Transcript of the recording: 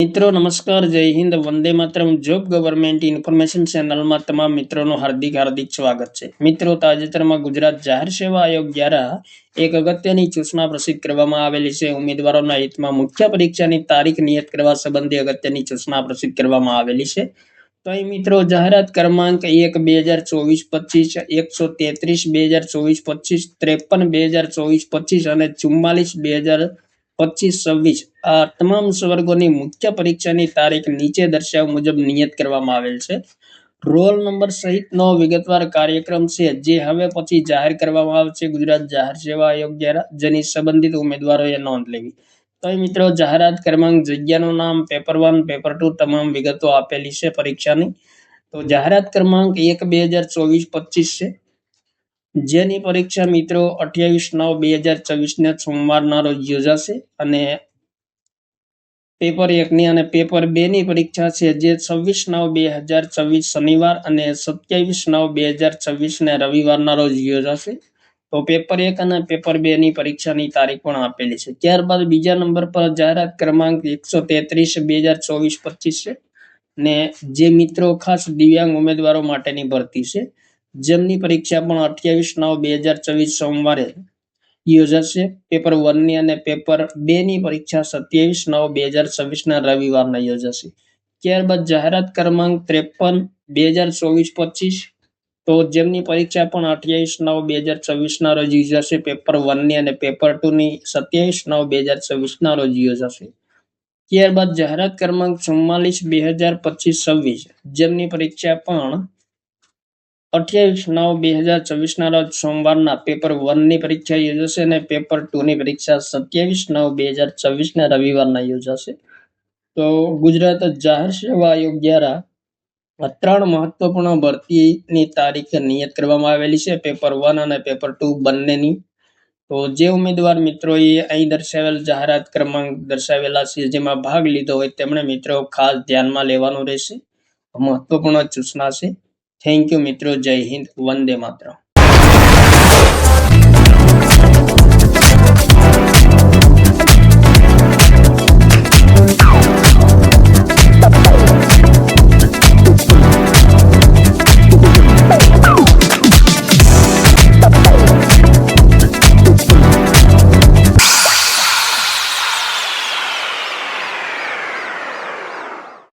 મિત્રો નમસ્કાર, જય Hind, Vande Mataram. Job government information ચેનલમાં તમામ મિત્રોનું હાર્દિક સ્વાગત છે. મિત્રો, તાજેતરમાં ગુજરાત જાહેર સેવા આયોગ દ્વારા એક અગત્યની સૂચના પ્રસિદ્ધ કરવામાં આવેલી છે. ઉમેદવારોના હિતમાં મુખ્ય પરીક્ષાની તારીખ નિયત કરવા સંબંધી અગત્યની સૂચના પ્રસિદ્ધ કરવામાં આવેલી છે. તો અહીં મિત્રો જાહેરાત ક્રમાંક 1/2024-25, 133/2024-25, 53/2024-25 અને 44/2025-26 આ તમામ વર્ગોની મુખ્ય પરીક્ષાની તારીખ નીચે દર્શાવ્યા મુજબ નિયત કરવામાં આવેલ છે. રોલ નંબર સહિતનો વિગતવાર કાર્યક્રમ છે જે હવે પછી જાહેર કરવામાં આવશે ગુજરાત જાહેર સેવા આયોગ દ્વારા, જેની સંબંધિત ઉમેદવારોએ નોંધ લેવી. તો મિત્રો જાહેરાત ક્રમાંક, જગ્યાનું નામ, પેપર 1, પેપર 2 તમામ વિગતો આપેલી છે પરીક્ષાની. તો જાહેરાત ક્રમાંક 1/2024-25 છે, જેની પરીક્ષા મિત્રો 28/9/2024 ને સોમવારના રોજ યોજાશે અને પેપર 1 ની અને પેપર 2 ની પરીક્ષા છે જે 26/9/2024 શનિવાર અને 27/9/2024 ને રવિવારના રોજ યોજાશે. તો પેપર 1 અને પેપર 2 ની પરીક્ષાની તારીખ પણ આપેલી છે. ત્યારબાદ બીજા નંબર પર જાહેરાત ક્રમાંક 133/2024-25 છે ને જે મિત્રો ખાસ દિવ્યાંગ ઉમેદવારો માટેની ભરતી છે, જેમની પરીક્ષા પણ 28/9/2024 સોમવારે યોજાશે. પેપર 1 ની અને પેપર 2 ની પરીક્ષા 27/9/2024 ના રવિવારના યોજાશે. ત્યારબાદ જાહેરાત ક્રમાંક 53/2024-25 તો જેમની પરીક્ષા પણ 28/9/2024 ના રોજ યોજાશે. પેપર 1 ની અને પેપર 2 ની 27/9/2024 ના રોજ યોજાશે. ત્યારબાદ જાહેરાત ક્રમાંક 44/2025-26 જેમની પરીક્ષા પણ 28/9/2024 ના રોજ સોમવારના પેપર 1 ની પરીક્ષા યોજાશે અને પેપર 2 ની પરીક્ષા 27/9/2024 ના રવિવારના યોજાશે. તો ગુજરાત જાહેર સેવા આયોગ દ્વારા 3 મહત્વપૂર્ણ ભરતીની તારીખ નિયત કરવામાં આવેલી છે, પેપર 1 અને પેપર 2 બંનેની. તો જે ઉમેદવાર મિત્રોએ અહીં દર્શાવેલ જાહેરાત ક્રમાંક દર્શાવેલા છે જેમાં ભાગ લીધો હોય તેમણે મિત્રો ખાસ ધ્યાનમાં લેવાનું રહેશે. મહત્વપૂર્ણ સૂચના છે. થેન્ક યુ મિત્રો. જય હિન્દ, વંદે માતરમ.